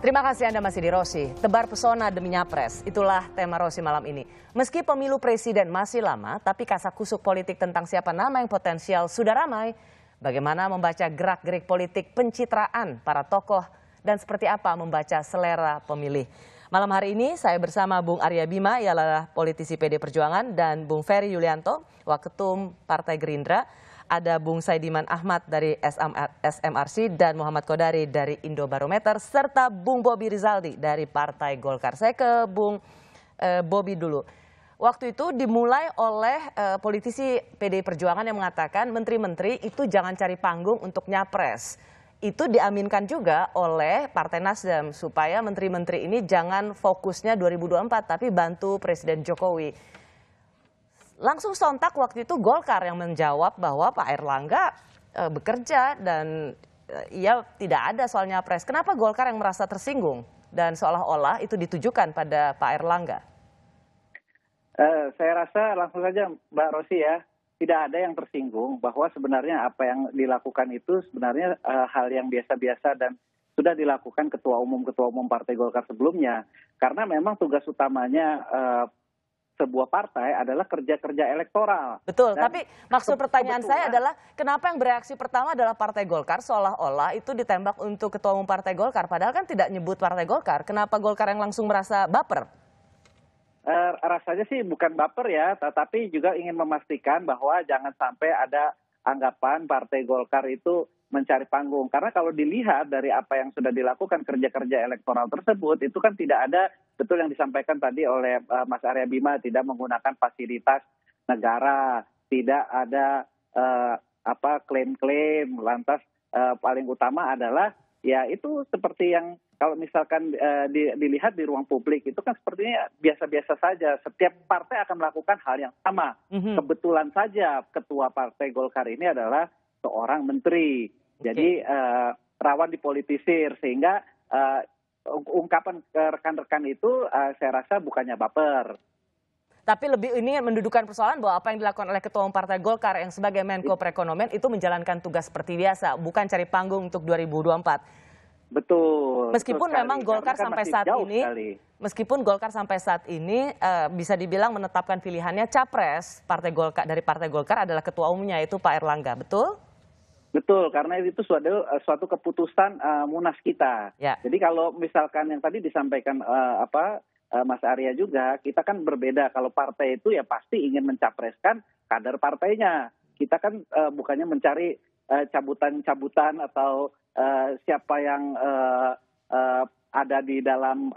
Terima kasih Anda masih di Rosi. Tebar pesona demi nyapres, itulah tema Rosi malam ini. Meski pemilu presiden masih lama, tapi kasak-kusuk politik tentang siapa nama yang potensial sudah ramai. Bagaimana membaca gerak-gerik politik pencitraan para tokoh dan seperti apa membaca selera pemilih. Malam hari ini saya bersama Bung Arya Bima, ia adalah politisi PD Perjuangan, dan Bung Ferry Yulianto, Waketum Partai Gerindra. Ada Bung Saidiman Ahmad dari SMRC dan Muhammad Kodari dari Indobarometer, serta Bung Bobi Rizaldi dari Partai Golkar. Saya ke Bung Bobi dulu. Waktu itu dimulai oleh politisi PD Perjuangan yang mengatakan menteri-menteri itu jangan cari panggung untuk nyapres. Itu diaminkan juga oleh Partai Nasdem supaya menteri-menteri ini jangan fokusnya 2024 tapi bantu Presiden Jokowi. Langsung sontak waktu itu Golkar yang menjawab bahwa Pak Erlangga bekerja dan ia tidak ada soal nyapres. Kenapa Golkar yang merasa tersinggung dan seolah-olah itu ditujukan pada Pak Erlangga? Saya rasa langsung saja Mbak Rosi ya, tidak ada yang tersinggung bahwa sebenarnya apa yang dilakukan itu sebenarnya hal yang biasa-biasa dan sudah dilakukan ketua umum Partai Golkar sebelumnya. Karena memang tugas utamanya sebuah partai adalah kerja-kerja elektoral. Betul, tapi maksud pertanyaan saya adalah kenapa yang bereaksi pertama adalah Partai Golkar seolah-olah itu ditembak untuk ketua umum Partai Golkar, padahal kan tidak nyebut Partai Golkar. Kenapa Golkar yang langsung merasa baper? Rasanya sih bukan baper ya, tetapi juga ingin memastikan bahwa jangan sampai ada anggapan Partai Golkar itu mencari panggung. Karena kalau dilihat dari apa yang sudah dilakukan kerja-kerja elektoral tersebut, itu kan tidak ada, betul yang disampaikan tadi oleh Mas Arya Bima, tidak menggunakan fasilitas negara, tidak ada klaim-klaim, lantas paling utama adalah ya itu seperti yang kalau misalkan dilihat di ruang publik itu kan sepertinya biasa-biasa saja. Setiap partai akan melakukan hal yang sama. Kebetulan saja ketua Partai Golkar ini adalah seorang menteri. Jadi rawan dipolitisir sehingga ungkapan rekan-rekan itu saya rasa bukannya baper. Tapi lebih ini mendudukan persoalan bahwa apa yang dilakukan oleh ketua umum Partai Golkar yang sebagai Menko Perekonomian itu menjalankan tugas seperti biasa, bukan cari panggung untuk 2024. Betul. Meskipun betul memang Golkar sampai saat ini, bisa dibilang menetapkan pilihannya capres dari Partai Golkar adalah ketua umumnya yaitu Pak Erlangga, betul? Betul, karena itu suatu keputusan Munas kita. Ya. Jadi kalau misalkan yang tadi disampaikan Mas Arya juga, kita kan berbeda. Kalau partai itu ya pasti ingin mencapreskan kader partainya. Kita kan bukannya mencari cabutan-cabutan atau siapa yang ada di dalam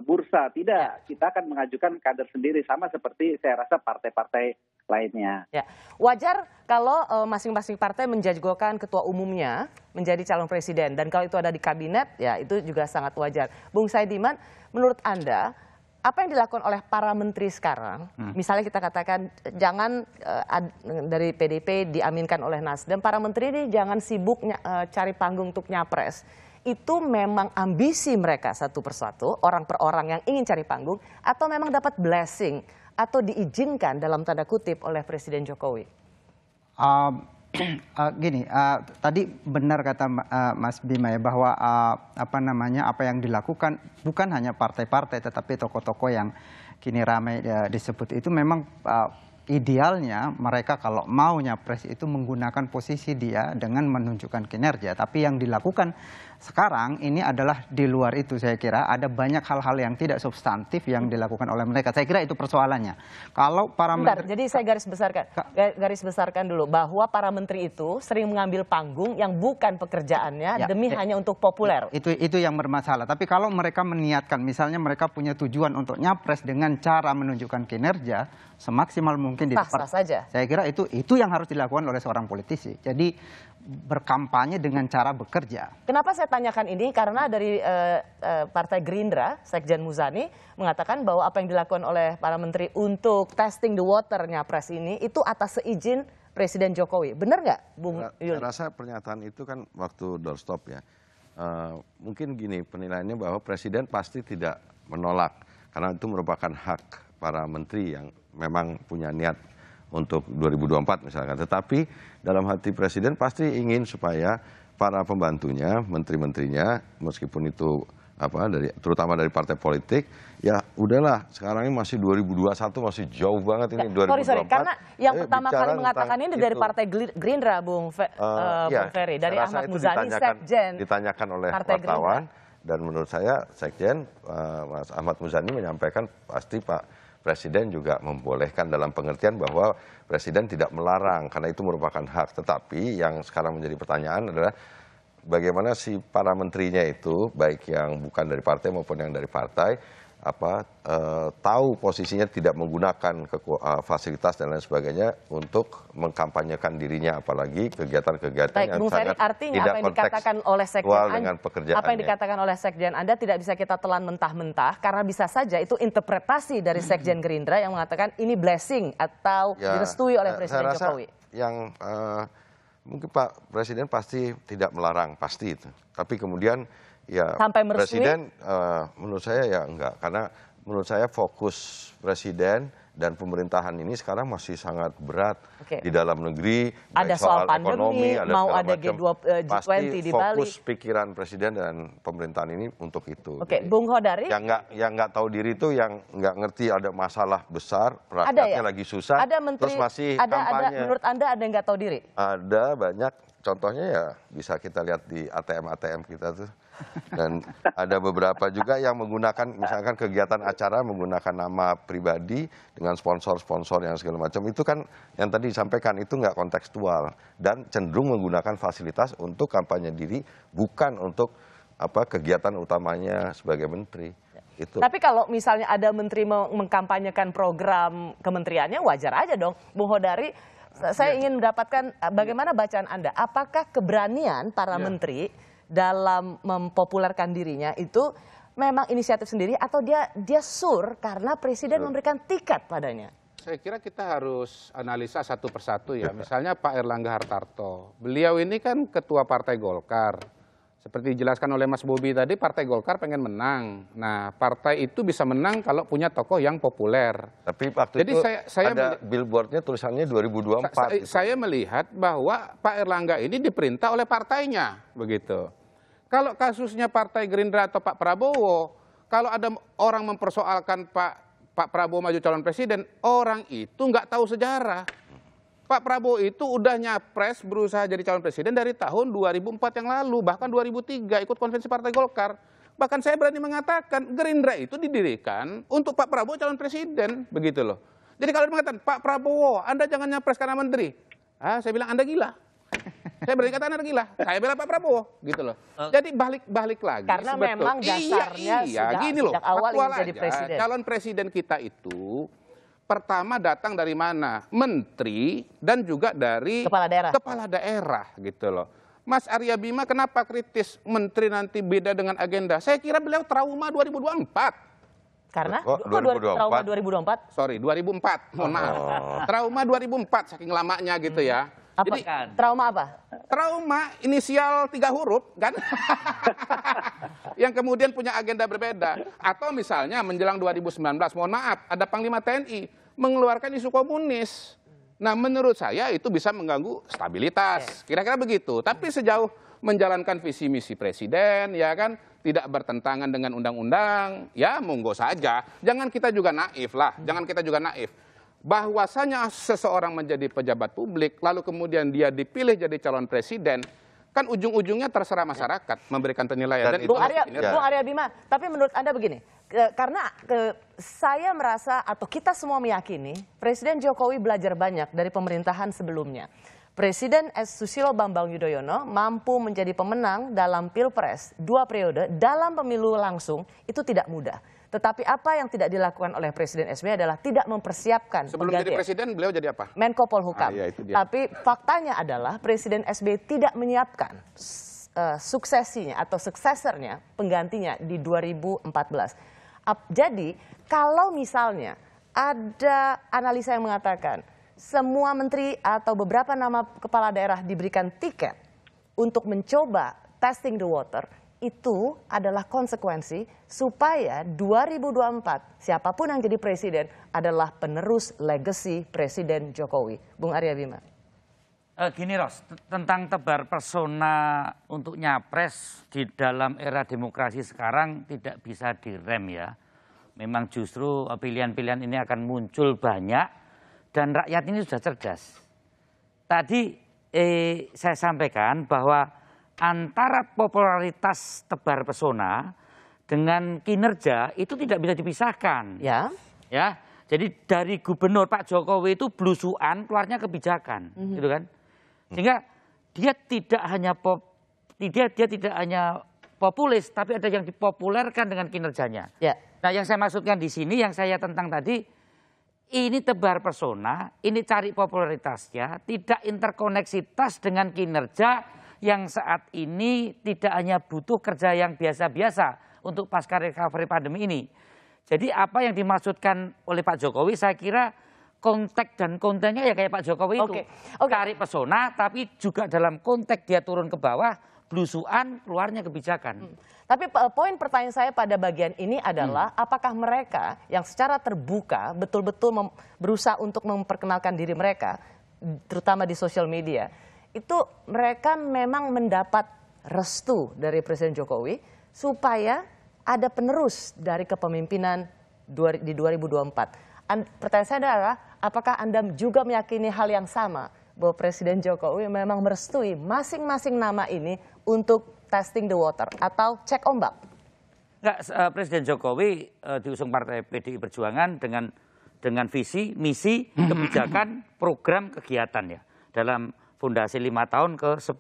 bursa. Tidak, kita akan mengajukan kader sendiri sama seperti saya rasa partai-partai lainnya. Ya. Wajar kalau masing-masing partai menjagokan ketua umumnya menjadi calon presiden. Dan kalau itu ada di kabinet, ya itu juga sangat wajar. Bung Saidiman, menurut Anda, apa yang dilakukan oleh para menteri sekarang, misalnya kita katakan jangan dari PDP diaminkan oleh Nasdem, para menteri ini jangan sibuk cari panggung untuk nyapres. Itu memang ambisi mereka satu persatu, orang per orang yang ingin cari panggung, atau memang dapat blessing atau diizinkan dalam tanda kutip oleh Presiden Jokowi? Tadi benar kata Mas Bima ya bahwa apa yang dilakukan bukan hanya partai-partai tetapi tokoh-tokoh yang kini ramai disebut itu memang idealnya mereka kalau mau nyapres itu menggunakan posisi dia dengan menunjukkan kinerja. Tapi yang dilakukan sekarang ini adalah di luar itu, saya kira ada banyak hal-hal yang tidak substantif yang dilakukan oleh mereka. Saya kira itu persoalannya. Kalau para menteri, jadi saya garis besarkan dulu bahwa para menteri itu sering mengambil panggung yang bukan pekerjaannya demi hanya untuk populer. Itu yang bermasalah. Tapi kalau mereka meniatkan, misalnya mereka punya tujuan untuk nyapres dengan cara menunjukkan kinerja semaksimal mungkin di depan, saja. Saya kira itu yang harus dilakukan oleh seorang politisi. Jadi berkampanye dengan cara bekerja. Kenapa saya tanyakan ini? Karena dari Partai Gerindra, Sekjen Muzani mengatakan bahwa apa yang dilakukan oleh para menteri untuk testing the water nyapres ini itu atas seizin Presiden Jokowi. Benar nggak, Bung Yul? Saya rasa pernyataan itu kan waktu doorstop ya. Mungkin gini penilaiannya bahwa Presiden pasti tidak menolak karena itu merupakan hak para menteri yang memang punya niat untuk 2024 misalkan. Tetapi dalam hati Presiden pasti ingin supaya para pembantunya, menteri-menterinya, meskipun itu terutama dari partai politik, ya udahlah sekarang ini masih 2021, masih jauh banget ini 2024. Sorry, karena yang pertama kali mengatakan ini dari Partai Gerindra, Bung Ferry, dari Ahmad Muzani, Sekjen. Ditanyakan oleh wartawan, dan menurut saya Sekjen Mas Ahmad Muzani menyampaikan pasti Pak Presiden juga membolehkan dalam pengertian bahwa Presiden tidak melarang karena itu merupakan hak. Tetapi yang sekarang menjadi pertanyaan adalah bagaimana si para menterinya itu, baik yang bukan dari partai maupun yang dari partai, tahu posisinya tidak menggunakan fasilitas dan lain sebagainya untuk mengkampanyekan dirinya, apalagi kegiatan-kegiatan yang sangat tidak kontekstual dengan pekerjaannya. Apa yang dikatakan oleh Sekjen Anda tidak bisa kita telan mentah-mentah, karena bisa saja itu interpretasi dari Sekjen Gerindra yang mengatakan ini blessing atau direstui oleh Presiden Jokowi. Yang mungkin Pak Presiden pasti tidak melarang, pasti itu. Tapi kemudian ya Presiden menurut saya ya enggak. Karena menurut saya fokus Presiden dan pemerintahan ini sekarang masih sangat berat di dalam negeri. Ada soal pandemi, ekonomi, mau ada G20 di Bali. Fokus pikiran Presiden dan pemerintahan ini untuk itu. Bung Khodari. Yang nggak tahu diri itu yang nggak ngerti ada masalah besar, rakyatnya lagi susah, terus masih kampanye. Menurut Anda ada yang nggak tahu diri? Ada banyak. Contohnya ya bisa kita lihat di ATM kita tuh. Dan ada beberapa juga yang menggunakan misalkan kegiatan acara menggunakan nama pribadi dengan sponsor-sponsor yang segala macam. Itu kan yang tadi disampaikan itu nggak kontekstual dan cenderung menggunakan fasilitas untuk kampanye diri, bukan untuk kegiatan utamanya sebagai menteri. Itu. Tapi kalau misalnya ada menteri mengkampanyekan program kementeriannya, wajar aja dong. Bung Khodari, saya ingin mendapatkan bagaimana bacaan Anda. Apakah keberanian para menteri dalam mempopulerkan dirinya itu memang inisiatif sendiri atau dia sur karena Presiden memberikan tiket padanya? Saya kira kita harus analisa satu persatu ya. Misalnya Pak Erlangga Hartarto. Beliau ini kan ketua Partai Golkar. Seperti dijelaskan oleh Mas Bobi tadi, Partai Golkar pengen menang. Nah, partai itu bisa menang kalau punya tokoh yang populer. Tapi waktu itu ada billboardnya tulisannya 2024. Saya melihat bahwa Pak Erlangga ini diperintah oleh partainya, begitu. Kalau kasusnya Partai Gerindra atau Pak Prabowo, kalau ada orang mempersoalkan Pak Prabowo maju calon presiden, orang itu nggak tahu sejarah. Pak Prabowo itu udah nyapres berusaha jadi calon presiden dari tahun 2004 yang lalu, bahkan 2003 ikut konvensi Partai Golkar. Bahkan saya berani mengatakan Gerindra itu didirikan untuk Pak Prabowo calon presiden, begitu loh. Jadi kalau mengatakan Pak Prabowo, Anda jangan nyapres karena menteri. Saya bilang Anda gila. Saya berani kata Anda gila. Saya bela Pak Prabowo, gitu loh. Jadi balik lagi. Karena memang dasarnya sudah gini loh, sejak awal ingin jadi presiden. Calon presiden kita itu pertama datang dari mana? Menteri dan juga dari kepala daerah gitu loh. Mas Arya Bima kenapa kritis menteri nanti beda dengan agenda? Saya kira beliau trauma 2024. Karena trauma 2024? Sorry, 2004. Mohon maaf. Trauma 2004 saking lamanya gitu ya. Jadi trauma apa? Trauma inisial 3 huruf kan? Yang kemudian punya agenda berbeda. Atau misalnya menjelang 2019, mohon maaf, ada Panglima TNI mengeluarkan isu komunis. Nah menurut saya itu bisa mengganggu stabilitas. Kira-kira begitu. Tapi sejauh menjalankan visi misi presiden, ya kan, tidak bertentangan dengan undang-undang, ya monggo saja. Jangan kita juga naif lah, jangan kita juga naif. Bahwasanya seseorang menjadi pejabat publik, lalu kemudian dia dipilih jadi calon presiden, kan ujung-ujungnya terserah masyarakat memberikan penilaian. Dan Bung Arya Bima, tapi menurut Anda begini, karena saya merasa atau kita semua meyakini Presiden Jokowi belajar banyak dari pemerintahan sebelumnya. Presiden Susilo Bambang Yudhoyono mampu menjadi pemenang dalam Pilpres 2 periode dalam pemilu langsung, itu tidak mudah. Tetapi apa yang tidak dilakukan oleh Presiden SBY adalah tidak mempersiapkan. Sebelum jadi presiden beliau jadi apa? Menko Polhukam. Tapi faktanya adalah Presiden SBY tidak menyiapkan suksesinya atau suksesornya, penggantinya di 2014. Jadi kalau misalnya ada analisa yang mengatakan semua menteri atau beberapa nama kepala daerah diberikan tiket untuk mencoba testing the water, itu adalah konsekuensi supaya 2024 siapapun yang jadi presiden adalah penerus legacy Presiden Jokowi. Bung Arya Bima. Gini Ros, tentang tebar persona untuk nyapres di dalam era demokrasi sekarang tidak bisa direm ya. Memang justru pilihan-pilihan ini akan muncul banyak dan rakyat ini sudah cerdas. Tadi saya sampaikan bahwa antara popularitas tebar pesona dengan kinerja itu tidak bisa dipisahkan. Ya. Jadi dari gubernur Pak Jokowi itu blusukan keluarnya kebijakan, gitu kan? Sehingga dia tidak hanya populis, tapi ada yang dipopulerkan dengan kinerjanya. Ya. Nah, yang saya maksudkan di sini, yang saya tentang tadi, ini tebar persona, ini cari popularitasnya, tidak interkoneksitas dengan kinerja yang saat ini tidak hanya butuh kerja yang biasa-biasa untuk pasca recovery pandemi ini. Jadi apa yang dimaksudkan oleh Pak Jokowi, saya kira konteks dan kontennya ya kayak Pak Jokowi itu. Cari pesona, tapi juga dalam konteks dia turun ke bawah, blusukan, keluarnya kebijakan. Tapi poin pertanyaan saya pada bagian ini adalah apakah mereka yang secara terbuka betul-betul berusaha untuk memperkenalkan diri mereka, terutama di sosial media, itu mereka memang mendapat restu dari Presiden Jokowi supaya ada penerus dari kepemimpinan di 2024. Pertanyaan saya adalah, apakah Anda juga meyakini hal yang sama bahwa Presiden Jokowi memang merestui masing-masing nama ini untuk testing the water atau cek ombak? Enggak, Presiden Jokowi diusung Partai PDI Perjuangan dengan visi, misi, kebijakan, program, kegiatan ya. Dalam fondasi 5 tahun ke 10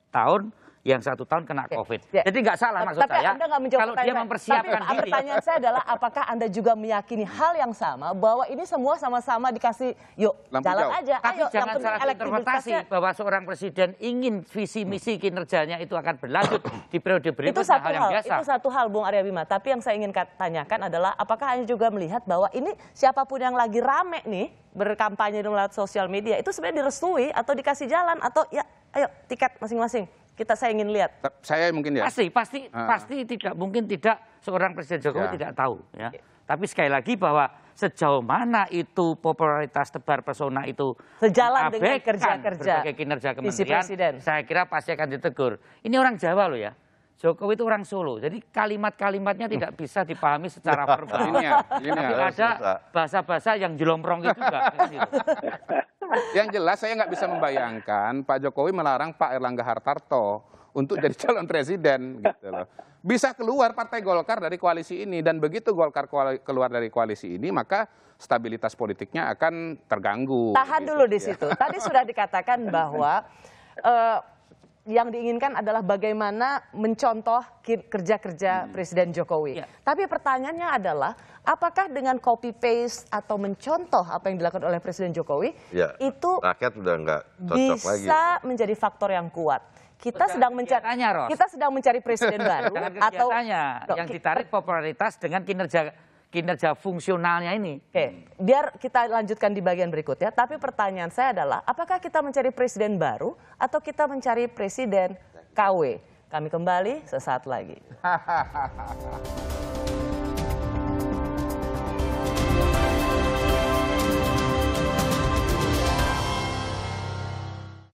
tahun yang 1 tahun kena COVID. Jadi nggak salah maksud saya. Anda nggak menjawab kalau dia mempersiapkan diri. Pertanyaan saya adalah apakah Anda juga meyakini hal yang sama bahwa ini semua sama-sama dikasih yuk lampu jalan jauh aja. Tapi jangan salah interpretasi bahwa seorang presiden ingin visi misi kinerjanya itu akan berlanjut di periode berikutnya, hal yang biasa. Itu satu hal Bung Arya Bima. Tapi yang saya ingin tanyakan adalah apakah Anda juga melihat bahwa ini siapapun yang lagi rame nih berkampanye melalui sosial media itu sebenarnya direstui atau dikasih jalan atau ya ayo tiket masing-masing. Saya ingin lihat. Saya mungkin ya. Pasti tidak mungkin tidak seorang Presiden Jokowi tidak tahu ya. Tapi sekali lagi bahwa sejauh mana itu popularitas tebar pesona itu sejalan dengan kerja-kerja berbagai kinerja kementerian, saya kira pasti akan ditegur. Ini orang Jawa loh ya. Jokowi itu orang Solo, jadi kalimat-kalimatnya tidak bisa dipahami secara verbal. Tapi ada bahasa-bahasa yang jelomprong itu juga. Yang jelas saya nggak bisa membayangkan Pak Jokowi melarang Pak Erlangga Hartarto untuk jadi calon presiden gitu loh. Bisa keluar Partai Golkar dari koalisi ini, dan begitu Golkar keluar dari koalisi ini maka stabilitas politiknya akan terganggu. Tahan dulu di situ. Tadi sudah dikatakan bahwa yang diinginkan adalah bagaimana mencontoh kerja-kerja Presiden Jokowi. Tapi pertanyaannya adalah, apakah dengan copy paste atau mencontoh apa yang dilakukan oleh Presiden Jokowi itu rakyat udah nggak cocok lagi. Bisa menjadi faktor yang kuat? Kita sedang mencari presiden baru atau yang ditarik popularitas dengan kinerja fungsionalnya ini. Oke, biar kita lanjutkan di bagian berikutnya. Tapi pertanyaan saya adalah, apakah kita mencari presiden baru atau kita mencari presiden KW? Kami kembali sesaat lagi.